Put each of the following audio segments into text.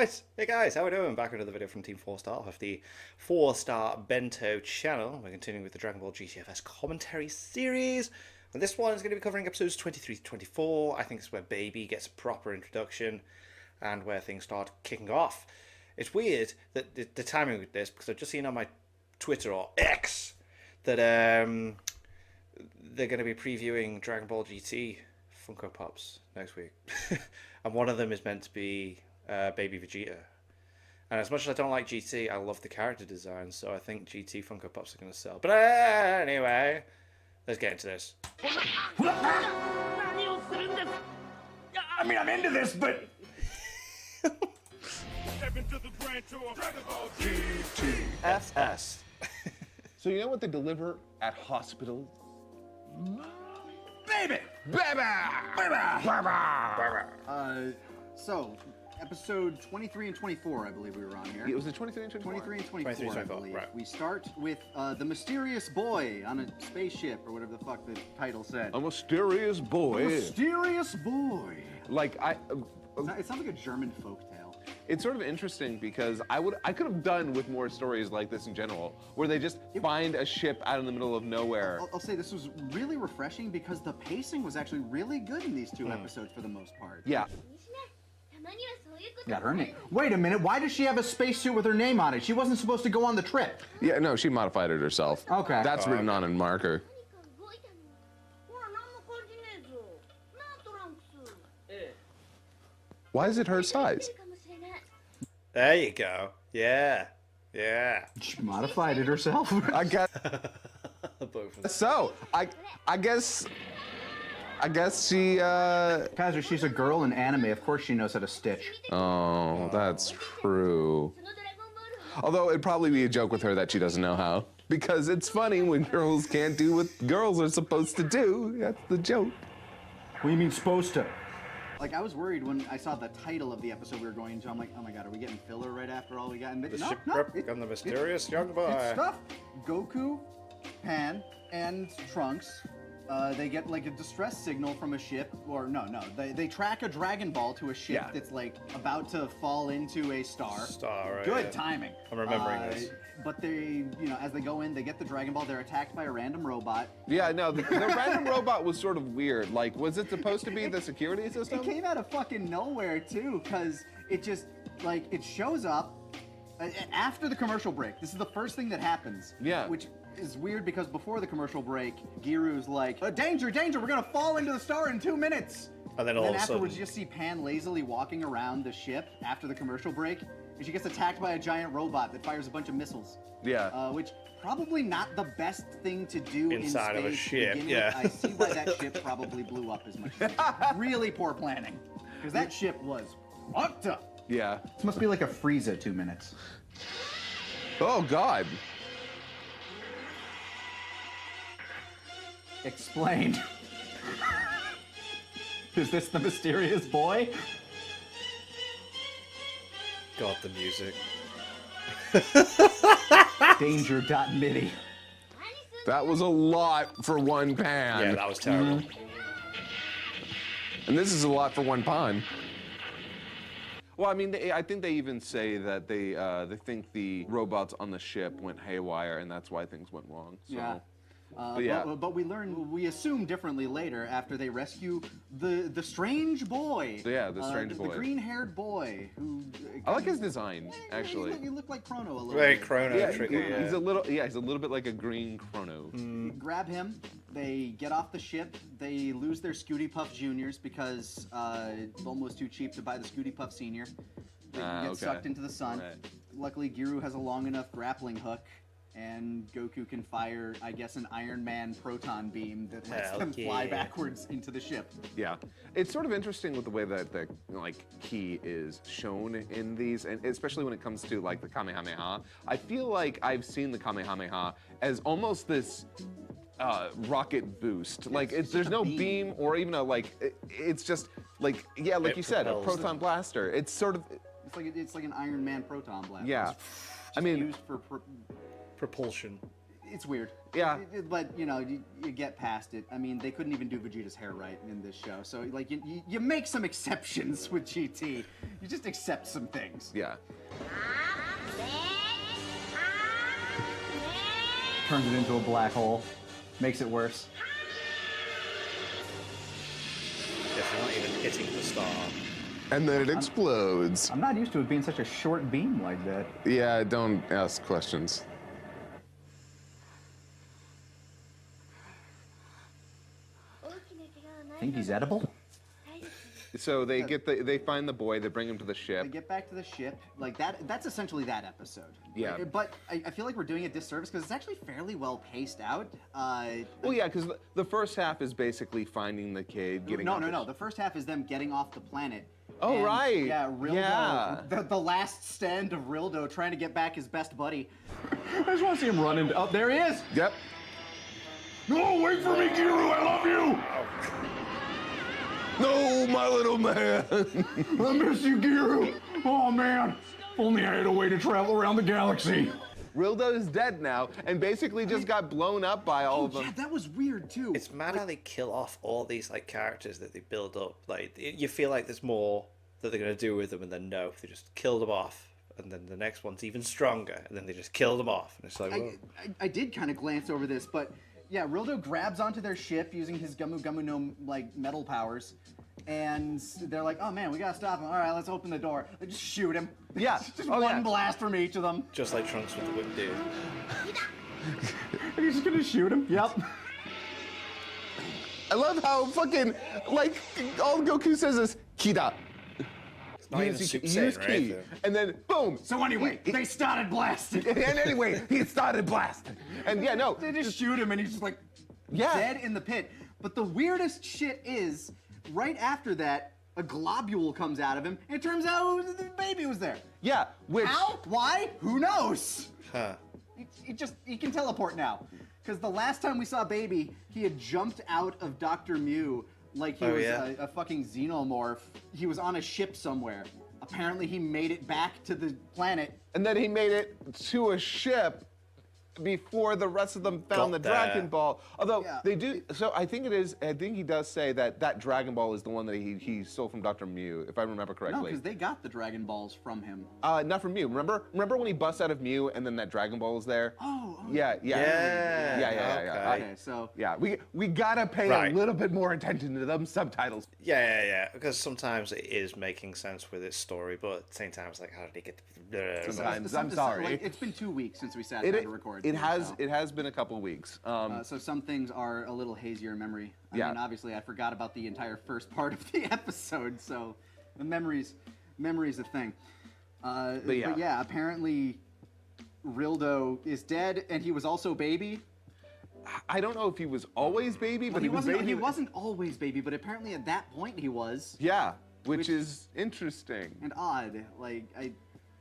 Right, hey guys, how we doing? Back with another video from Team 4-Star of the 4-Star Bento channel. We're continuing with the Dragon Ball GTFS commentary series. And this one is going to be covering episodes 23 to 24. I think it's where Baby gets a proper introduction and where things start kicking off. It's weird that the timing with this, because I've just seen on my Twitter or X that they're going to be previewing Dragon Ball GT Funko Pops next week. And one of them is meant to be Baby Vegeta. And as much as I don't like GT, I love the character design, so I think GT Funko Pops are going to sell. But anyway, let's get into this. I mean, I'm into this, but... GTFS. So you know what they deliver at hospitals? Baby! Baby! So, episode 23 and 24, I believe we were on here. It was the 23 and 24? 23 and 24, 23 and I 24, believe. right. We start with the mysterious boy on a spaceship, or whatever the fuck the title said. A mysterious boy. Mysterious boy! Like, It sounds like a German folktale. it's sort of interesting because I could have done with more stories like this in general, where they just find a ship out in the middle of nowhere. I'll say this was really refreshing because the pacing was actually really good in these two episodes for the most part. Yeah. Got her name. Wait a minute, why does she have a spacesuit with her name on it? She wasn't supposed to go on the trip. Yeah, no, she modified it herself. Okay. That's written on in marker. Why is it her size? There you go. Yeah. Yeah. She modified it herself. I guess Both of them. so. I guess she Kaiser, she's a girl in anime. Of course she knows how to stitch. Oh, that's true. Although it'd probably be a joke with her that she doesn't know how. Because it's funny when girls can't do what girls are supposed to do. That's the joke. What do you mean supposed to? Like, I was worried when I saw the title of the episode we were going into. I'm like, oh my god, are we getting filler right after all we got? And The shipwreck and the mysterious young boy. It's stuff. Goku, Pan, and Trunks, they get like a distress signal from a ship, or no, they track a Dragon Ball to a ship that's like about to fall into a star. Right? Good Yeah. timing. I'm remembering this. But they, as they go in, they get the Dragon Ball. They're attacked by a random robot. Yeah, no, the random robot was sort of weird. Like, was it supposed to be the security system? It came out of fucking nowhere too, because it just like it shows up after the commercial break. This is the first thing that happens. Yeah. Which is weird because before the commercial break, Giru's like, danger, danger, we're gonna fall into the star in 2 minutes. And then all of a afterwards, sudden, you just see Pan lazily walking around the ship after the commercial break, and she gets attacked by a giant robot that fires a bunch of missiles. Yeah. Which probably not the best thing to do Inside of a in space to ship, begin yeah. with. I see why that ship probably blew up as much as it did. Really poor planning, because that ship was fucked up. Yeah. This must be like a Frieza 2 minutes. Oh, God. Explain. Is this the mysterious boy? God, the music. Danger.midi. That was a lot for one pan. Yeah, that was terrible. And this is a lot for one pawn. Well, I mean, I think they even say that they think the robots on the ship went haywire, and that's why things went wrong. So. Yeah. yeah. But we assume differently later after they rescue the strange boy. Yeah, the strange boy. The green-haired boy who. I like his design, actually. You look like Chrono a little Very bit. Chrono Yeah, trigger. Yeah. he's a little bit like a green Chrono. Grab him. They get off the ship. They lose their Scooty Puff Juniors because Bulma was too cheap to buy the Scooty Puff Senior. They get okay. sucked into the sun. Right. Luckily, Giru has a long enough grappling hook, and Goku can fire, I guess, an Iron Man proton beam that lets Hell them fly yeah. backwards into the ship. Yeah, it's sort of interesting with the way that the ki is shown in these, and especially when it comes to like the Kamehameha. I feel like I've seen the Kamehameha as almost this rocket boost. Like there's no beam or even a it's just like like It you said, a propels proton blaster. It's sort of It's like an Iron Man proton blast. yeah. It's I mean, used for Propulsion. It's weird. Yeah. But, you know, you get past it. I mean, they couldn't even do Vegeta's hair right in this show. So, like, you make some exceptions with GT. You just accept some things. Yeah. Turns it into a black hole. Makes it worse. If you're not even hitting the star. And then it explodes. I'm not used to it being such a short beam like that. Yeah, don't ask questions. Think he's edible? So they they find the boy, they bring him to the They ship. get back to the ship. Like, that's essentially that episode. Yeah. But I feel like we're doing a disservice because it's actually fairly well paced out. Well, yeah, because the first half is basically finding the kid, getting No. The first half is them getting off the planet. Oh, And, right. Yeah, Rildo. Yeah. The last stand of Rildo trying to get back his best buddy. I just want to see him run into. Oh, there he is! Yep. No, wait for me, Giru! I love you! No, my little man. I miss you, Giru! Oh, man! If only I had a way to travel around the galaxy. Rildo is dead now, and basically just got blown up by all of them. Yeah, that was weird too. It's mad how they kill off all these like characters that they build up. Like you feel like there's more that they're gonna do with them, and then no, they just kill them off, and then the next one's even stronger, and then they just kill them off, and it's like, whoa. I did kind of glance over this, but yeah, Rildo grabs onto their ship using his Gumu Gumu no like metal powers, and they're like, oh man, we gotta stop him. All right, let's open the door. They just shoot him. Yeah. just Oh, one yeah. blast from each of them. Just like Trunks with the whip dude. Are you just gonna shoot him? Yep. I love how fucking, like, all Goku says is, Kida. It's not even Super Saiyan, Use right? ki. And then, boom. So anyway, they started blasting. And anyway, he started blasting. And yeah, no. They just shoot him, and he's just like Yeah. dead in the pit. But the weirdest shit is, right after that, a globule comes out of him, and it turns out the baby was there. Yeah, which. How? Why? Who knows? Huh. He can teleport now. Because the last time we saw Baby, he had jumped out of Dr. Mew like he was yeah. a fucking xenomorph. He was on a ship somewhere. Apparently he made it back to the planet. And then he made it to a ship before the rest of them found Got the that. Dragon Ball. Although Yeah. they do, so I think he does say that Dragon Ball is the one that he stole from Dr. Mew, if I remember No, correctly. because they got the Dragon Balls from him. Not from Mew. Remember when he busts out of Mew and then that Dragon Ball is there? Oh. Yeah. Yeah. Okay, so Yeah, we gotta pay Right. a little bit more attention to them subtitles. Yeah. Because sometimes it is making sense with its story, but at the same time, it's like, how did he get? Sometimes. I'm sorry. Like, it's been 2 weeks since we sat down to record. It so. has been a couple weeks. So some things are a little hazier in memory. I Yeah. mean, obviously, I forgot about the entire first part of the episode, so the memory's a thing. But yeah, apparently Rildo is dead, and he was also Baby. I don't know if he was always Baby, but He was wasn't. Baby. He wasn't always Baby, but apparently at that point he was. Yeah, which Which- is interesting. And odd. Like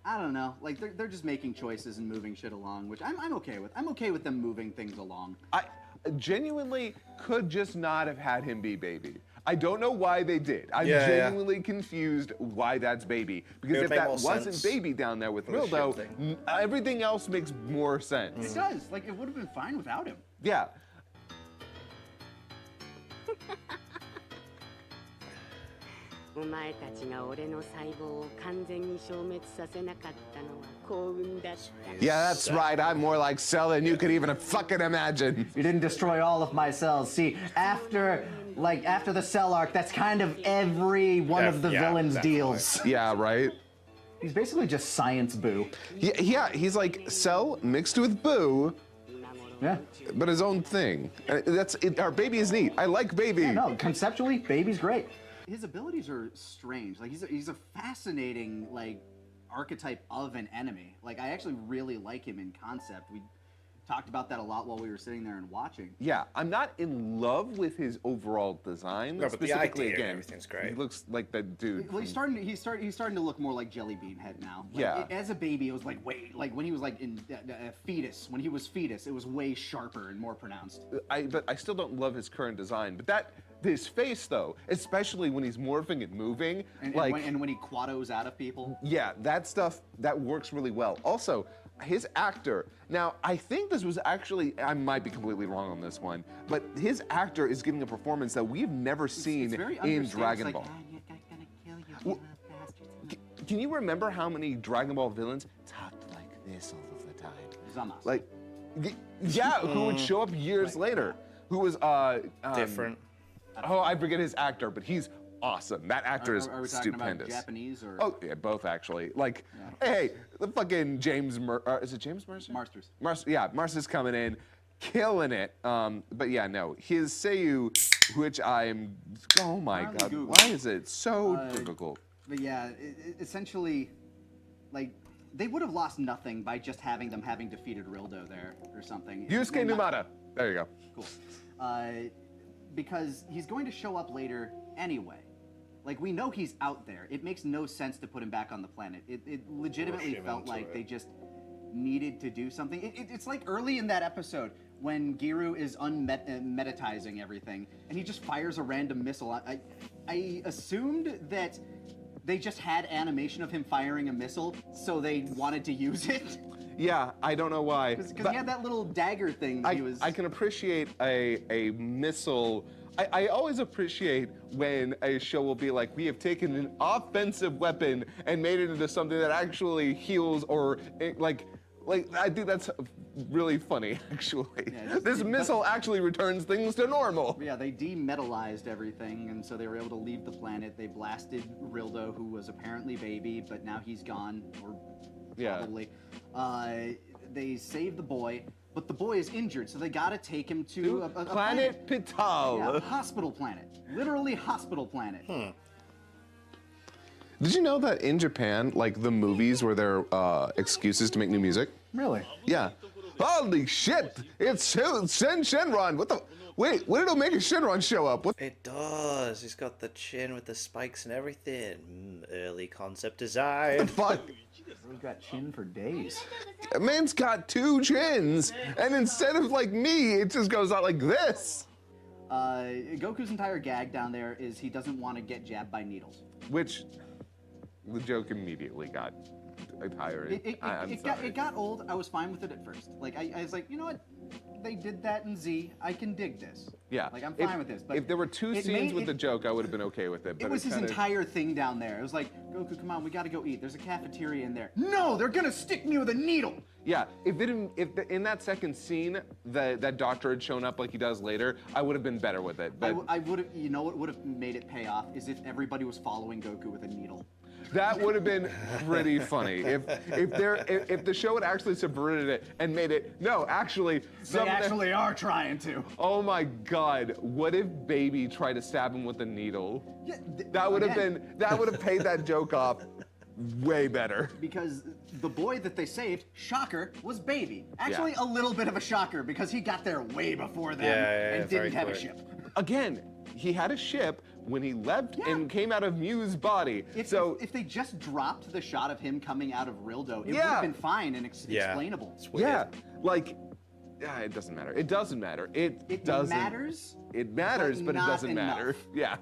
I don't know. Like they're just making choices and moving shit along, which I'm okay with. I'm okay with them moving things along. I genuinely could just not have had him be Baby. I don't know why they did. I'm Yeah. genuinely confused why that's Baby. Because It would if make that more wasn't sense Baby down there with for the Rildo, ship thing. everything else makes more It sense. does. Like it would have been fine without him. Yeah. お前たちが俺の細胞を完全に消滅させなかったのは幸運だった Yeah, that's right. I'm more like Cell than you could even fucking imagine. You didn't destroy all of my cells. See, after the cell arc, that's kind of every one of the Yeah, villains' definitely. deals. Yeah, right? He's basically just Science Boo. Yeah, he's like Cell mixed with Boo, Yeah. but his own thing. That's it. Our Baby is neat. I like Baby. No, conceptually, Baby's great. His abilities are strange. Like he's a fascinating like archetype of an enemy. Like I actually really like him in concept. We talked about that a lot while we were sitting there and watching. Yeah, I'm not in love with his overall design. No, but the specifically, idea and again, everything's great. He looks like that dude. Well, he's starting to look more like Jelly Bean Head now. Like, Yeah. As a baby, it was like way like when he was like in fetus. When he was fetus, it was way sharper and more pronounced. But I still don't love his current design. But his face though, especially when he's morphing and moving, And like when he quados out of people. yeah, that stuff that works really well. Also, his actor, now I think this was actually, I might be completely wrong on this one, but his actor is giving a performance that we've never seen It's very in understated. Dragon It's Ball. like, "Ah, you're gonna kill you, you little bastards." Can you remember how many Dragon Ball villains talked like this all of the time? Zamas. Like, yeah, who would show up years later? Who was Different. Oh, I forget his actor, but he's awesome. That actor is Are we talking stupendous. about Japanese or? Oh yeah, both actually. Like, hey, the fucking is it James Mercer? Marsters. Marcer's coming in, killing it. But yeah, no, his Seiyu, which I'm, oh my Apparently god, Google. why is it so difficult? But yeah, essentially, like, they would have lost nothing by just having defeated Rildo there or something. Yusuke And not- Numata. There you go. Cool. Because he's going to show up later anyway. Like, we know he's out there. It makes no sense to put him back on the planet. It legitimately Rush him felt into like it. they just needed to do something. It's like early in that episode when Giru is meditizing everything, and he just fires a random missile. I assumed that they just had animation of him firing a missile, so they wanted to use it. Yeah, I don't know why. Because but he had that little dagger thing that he was... I can appreciate a missile. I always appreciate when a show will be like, we have taken an offensive weapon and made it into something that actually heals or like I think that's really funny actually. Yeah, this missile actually returns things to normal. Yeah, they demetallized everything, and so they were able to leave the planet. They blasted Rildo, who was apparently baby, but now he's gone, or probably. They saved the boy, but the boy is injured, so they gotta take him to a Planet Pital. Yeah, hospital planet. Literally hospital planet. Did you know that in Japan, like the movies were their excuses to make new music? Really? Yeah. Holy shit! It's Shenron. What the? Wait, when did Omega Shenron show up? What? It does. He's got the chin with the spikes and everything. Early concept design. Fuck. We've got chin for days. A man's got two chins, and instead of like me, it just goes out like this. Goku's entire gag down there is he doesn't want to get jabbed by needles. Which, the joke immediately got tired. It got old. I was fine with it at first. Like I was like, you know what? They did that in Z. I can dig this. Yeah. Like I'm fine with this. But if there were two scenes with the joke, I would have been okay with it. But it was his entire thing down there. It was like, Goku, come on, we gotta go eat. There's a cafeteria in there. No, they're gonna stick me with a needle. Yeah, if in that second scene that doctor had shown up like he does later, I would have been better with it. But I would have, you know what would have made it pay off is if everybody was following Goku with a needle. that would have been pretty funny. If the show had actually subverted it and made it, no, actually, They actually are trying to. oh my God, what if Baby tried to stab him with a needle? Yeah, That would have paid that joke off way better. Because the boy that they saved, shocker, was Baby. Actually, a little bit of a shocker because he got there way before them and very didn't have a quick. ship. Again, he had a ship when he left and came out of Mew's body. If they just dropped the shot of him coming out of Rildo, it would have been fine and explainable. It's weird. Yeah, like, it doesn't matter. It doesn't matter. It doesn't. matters. It matters, but it not doesn't enough. matter. Yeah.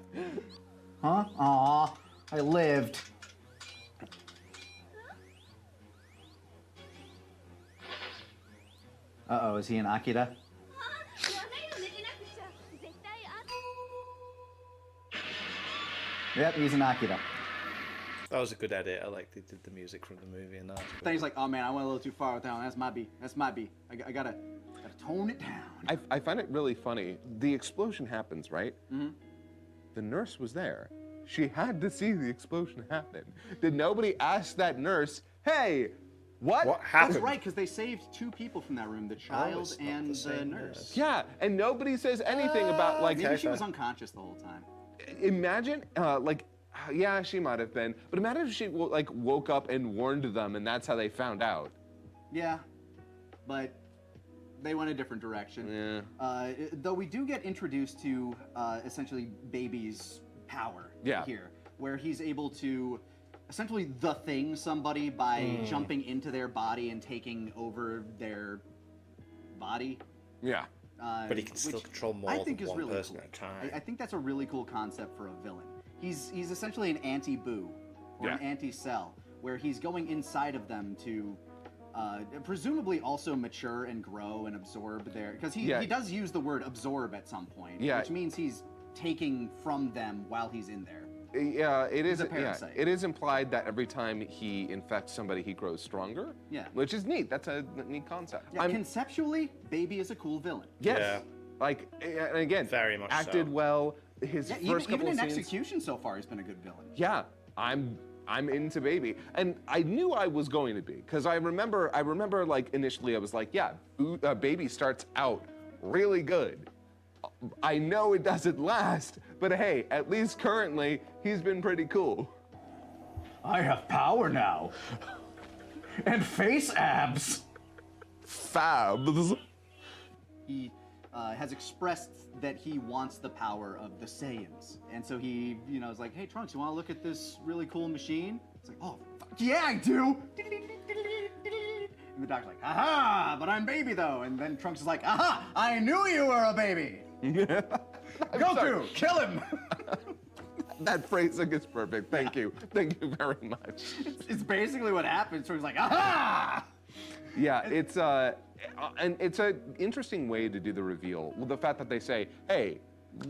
Huh? Aw, I lived. Uh-oh, is he an Akira? Yep, he's an Akira. That was a good edit. I like they did the music from the movie and that. Then he's like, oh man, I went a little too far with that one. That's my B. That's my B. I gotta tone it down. I find it really funny. The explosion happens, right? Mm-hmm. The nurse was there. She had to see the explosion happen. Did nobody ask that nurse, hey, what happened? That's right, because they saved two people from that room, the child it's not and the the same nurse. nurse. Yeah, and nobody says anything about like. Maybe she was unconscious the whole time. Imagine, yeah, she might have been, but imagine if she like woke up and warned them, and that's how they found out. Yeah, but they went a different direction. Yeah. Though we do get introduced to essentially Baby's power here, where he's able to essentially the thing somebody by jumping into their body and taking over their body. Yeah. But he can still control more I think than is one really person cool. at a time. I think that's a really cool concept for a villain. He's essentially an anti-Boo or an anti-Cell, where he's going inside of them to presumably also mature and grow and absorb their, because he does use the word absorb at some point, which means he's taking from them while he's in there. Yeah, it is. He's a parasite. It is implied that every time he infects somebody, he grows stronger. Yeah. Which is neat. That's a neat concept. Yeah, conceptually, Baby is a cool villain. Yes. Yeah. Like, and again, Very much acted so. well. His first couple even in of scenes. execution so far, he's been a good villain. Yeah, I'm into Baby, and I knew I was going to be, because I remember like initially I was like, yeah, Baby starts out really good. I know it doesn't last, but hey, at least currently he's been pretty cool. I have power now. And face abs. Fabs. He has expressed that he wants the power of the Saiyans. And so he, is like, hey, Trunks, you want to look at this really cool machine? It's like, oh, fuck yeah, I do! And the doctor's like, aha, but I'm Baby, though. And then Trunks is like, aha, I knew you were a baby! Goku, kill him! That phrasing is perfect. Thank you. Thank you very much. It's basically what happens. Trunks is like, aha! Yeah, it's and it's an interesting way to do the reveal. With the fact that they say, "Hey,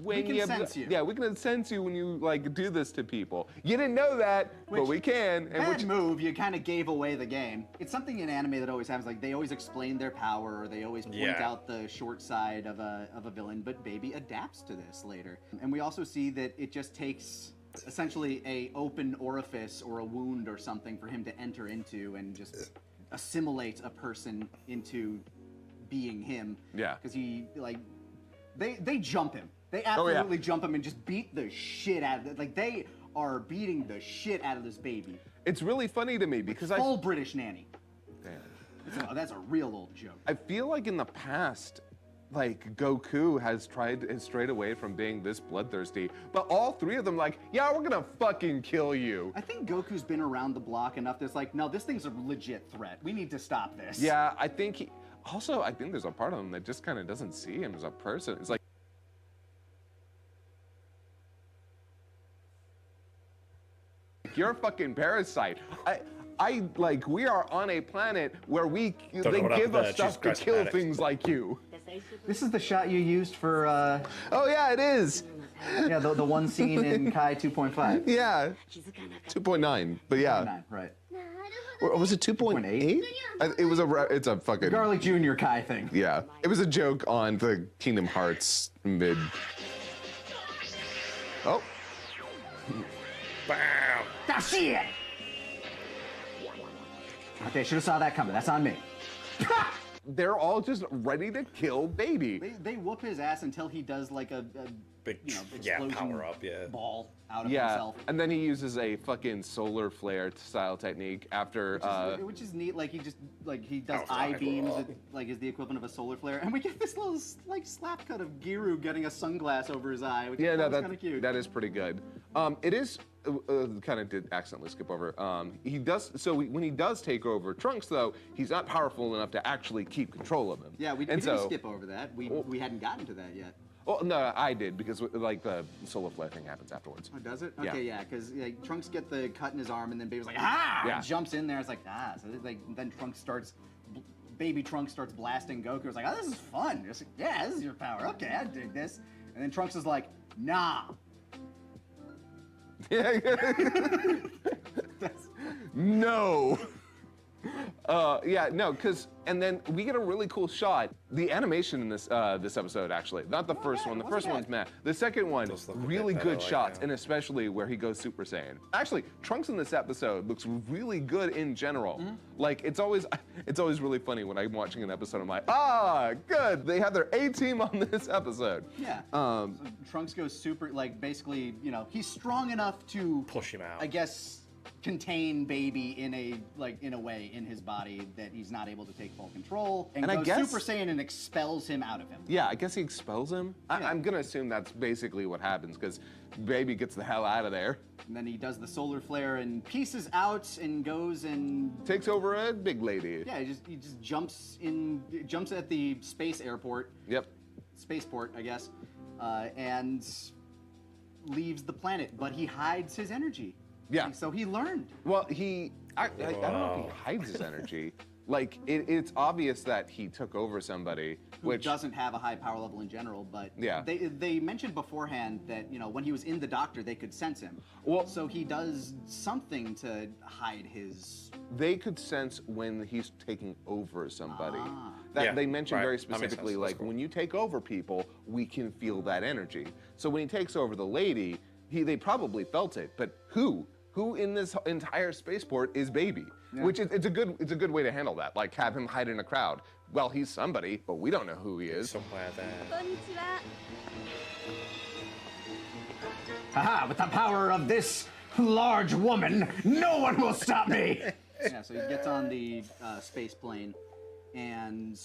when we can sense you." Yeah, we can sense you when you like do this to people. You didn't know that, but we can. And Bad move. You kind of gave away the game. It's something in anime that always happens. Like they always explain their power, or they always point out the short side of a villain. But Baby adapts to this later, and we also see that it just takes essentially a open orifice or a wound or something for him to enter into and just assimilate a person into being him. Yeah. Because he, they jump him. They absolutely jump him and just beat the shit out of it. Like, they are beating the shit out of this Baby. It's really funny to me because Full British nanny. Damn. That's a real old joke. I feel like in the past, like Goku has strayed away from being this bloodthirsty, but all three of them like, yeah, we're gonna fucking kill you. I think Goku's been around the block enough that's like, no, this thing's a legit threat. We need to stop this. Yeah, I think I think there's a part of him that just kind of doesn't see him as a person. It's like, you're a fucking parasite. I like, we are on a planet where they give us stuff to kill things like you. This is the shot you used for, Oh yeah, it is. yeah, the one scene in Kai 2.5. Yeah, 2.9, but yeah. 9, right. Or was it 2.8? It's a fucking... Garlic Jr. Kai thing. Yeah, it was a joke on the Kingdom Hearts mid... Oh. Bam! That's it! Okay, should have saw that coming. That's on me. They're all just ready to kill Baby. They whoop his ass until he does like a Big, explosion power up, ball out of Yeah, himself. and then he uses a fucking solar flare style technique after... Which is neat. Like he does eye beams that like is the equivalent of a solar flare, and we get this little like slap cut of Giru getting a sunglass over his eye, which is kind of cute. That is pretty good. It is kind of did accidentally skip over. He does when he does take over Trunks though, he's not powerful enough to actually keep control of him. Yeah, we didn't skip over that. We hadn't gotten to that yet. Well, no, I did because like the solar flare thing happens afterwards. Oh, does it? Yeah. Okay, yeah, because like, Trunks get the cut in his arm, and then Baby's like, ah! Yeah. And jumps in there. It's like, ah. So then Baby Trunks starts blasting Goku. It's like, oh, this is fun. It's like, yeah, this is your power. Okay, I dig this. And then Trunks is like, nah. No. Yeah, no, and then we get a really cool shot. The animation in this episode, actually, not the first one. The first one's meh. The second one, really good shots, and especially where he goes Super Saiyan. Actually, Trunks in this episode looks really good in general. Like it's always really funny when I'm watching an episode. I'm like, ah, good. They have their A team on this episode. Yeah. So Trunks goes super, like basically, he's strong enough to Push him out. I guess contain Baby in a way in his body that he's not able to take full control, and goes I guess Super Saiyan and expels him out of him. Yeah, I guess he expels him. I'm gonna assume that's basically what happens because Baby gets the hell out of there. And then he does the solar flare and pieces out and goes and takes over a big lady. Yeah, he just jumps at the space airport. Yep. Spaceport, I guess, and leaves the planet. But he hides his energy. Yeah. So he learned. Well, I don't know if he hides his energy. Like, it's obvious that he took over somebody, Who doesn't have a high power level in general, but Yeah. they mentioned beforehand that, you know, when he was in the Doctor, they could sense him. Well- so he does something to hide his... they could sense when he's taking over somebody. That Yeah, they mentioned right. very That makes specifically, sense. That's like cool. when you take over people, we can feel that energy. So when he takes over the lady, they probably felt it. But who? Who in this entire spaceport is Baby? Which is it's a good way to handle that. Like have him hide in a crowd. Well, he's somebody, but we don't know who he is. Somewhere there. こんにちは Haha, with the power of this large woman, no one will stop me! Yeah, so he gets on the space plane and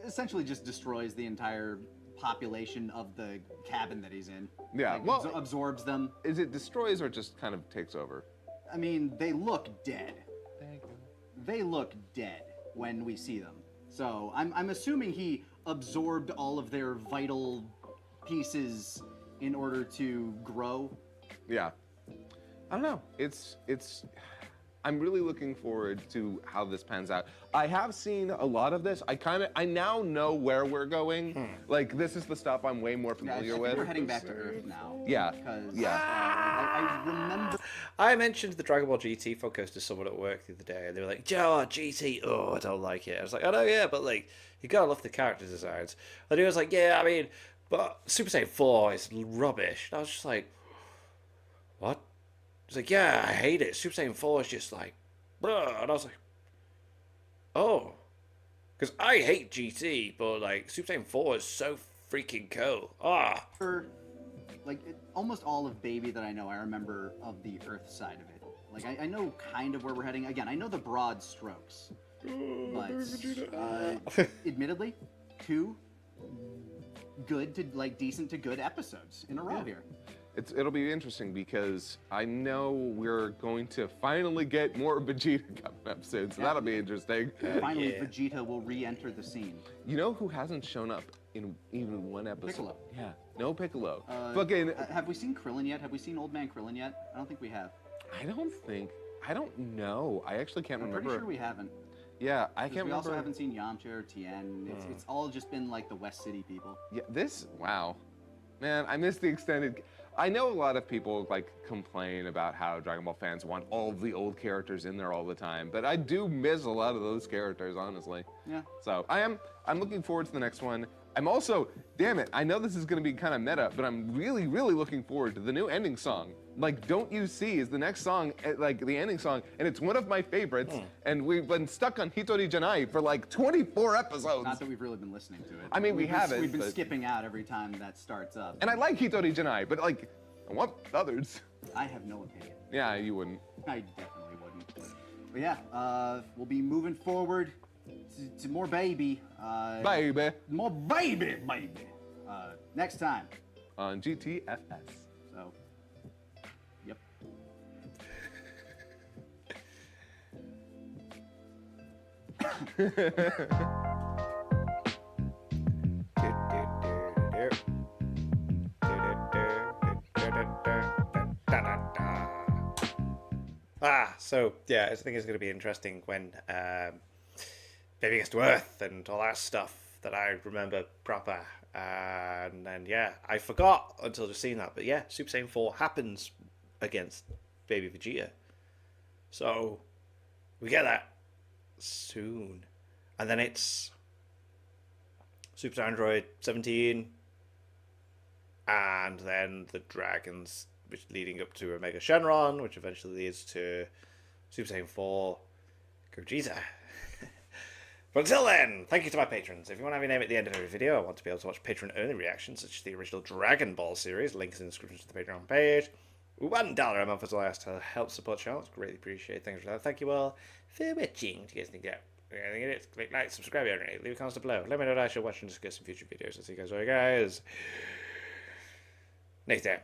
essentially just destroys the entire population of the cabin that he's in. Yeah, Like, well- absorbs them. Is it destroys or just kind of takes over? I mean, they look dead. They look dead when we see them. So I'm assuming he absorbed all of their vital pieces in order to grow. Yeah. I don't know. It's I'm really looking forward to how this pans out. I have seen a lot of this. I now know where we're going. Like this is the stuff I'm way more Yeah, I familiar think with. we're heading back to Earth now. Yeah. Because Yeah. I remember. I mentioned the Dragon Ball GT focus to someone at work the other day, and they were like, Joe, GT, oh, I don't like it. I was like, oh, no, yeah, but, like, you gotta love the character designs. And he was like, yeah, I mean, but Super Saiyan 4 is rubbish. And I was just like, what? He's like, yeah, I hate it. Super Saiyan 4 is just like, bruh. And I was like, oh. Because I hate GT, but, like, Super Saiyan 4 is so freaking cool. Ah. Almost all of Baby that I know, I remember of the Earth side of it. Like, I know kind of where we're heading. Again, I know the broad strokes. But, admittedly, 2 good to, like, decent to good episodes in a row here. It'll be interesting because I know we're going to finally get more Vegeta coming up soon, so that'll be interesting. Finally, Vegeta will re-enter the scene. You know who hasn't shown up in even one episode? Piccolo. Yeah, no Piccolo. Fucking. Have we seen Krillin yet? Have we seen Old Man Krillin yet? I don't think we have. I don't know. I actually can't I'm remember. pretty sure we haven't. Yeah, I 'Cause can't we remember. also haven't seen Yamcha or Tien. It's all just been like the West City people. Yeah, wow. Man, I miss the extended. I know a lot of people like complain about how Dragon Ball fans want all of the old characters in there all the time, but I do miss a lot of those characters, honestly. Yeah. So I'm looking forward to the next one. I'm also, damn it, I know this is gonna be kind of meta, but I'm really, really looking forward to the new ending song. Like, Don't You See is the next song, like the ending song, and it's one of my favorites, and we've been stuck on Hitori Janai for like 24 episodes. Not that we've really been listening to it. I mean, we haven't, We've been but- skipping out every time that starts up. And I like Hitori Janai, but like, I want others. I have no opinion. Yeah, you wouldn't. I definitely wouldn't. But yeah, we'll be moving forward to more Baby. Baby. More baby. Next time. On GTFS. So, yep. So yeah, I think it's going to be interesting when Baby gets to Earth and all that stuff that I remember proper. And then yeah, I forgot until just seeing that. But yeah, Super Saiyan 4 happens against Baby Vegeta. So we get that soon. And then it's Super Android 17. And then the dragons, which leading up to Omega Shenron, which eventually leads to Super Saiyan 4 Gogeta. But until then, thank you to my patrons. If you want to have your name at the end of every video, I want to be able to watch patron-only reactions, such as the original Dragon Ball series. Links in the description to the Patreon page. $1 a month as well as to help support the channel. It's greatly appreciated. Thanks for that. Thank you all for watching. Do you guys think that? I think it is. Click like, subscribe, leave a comment below. Let me know what I should watch and discuss in future videos. I'll see you guys later, guys. Next time.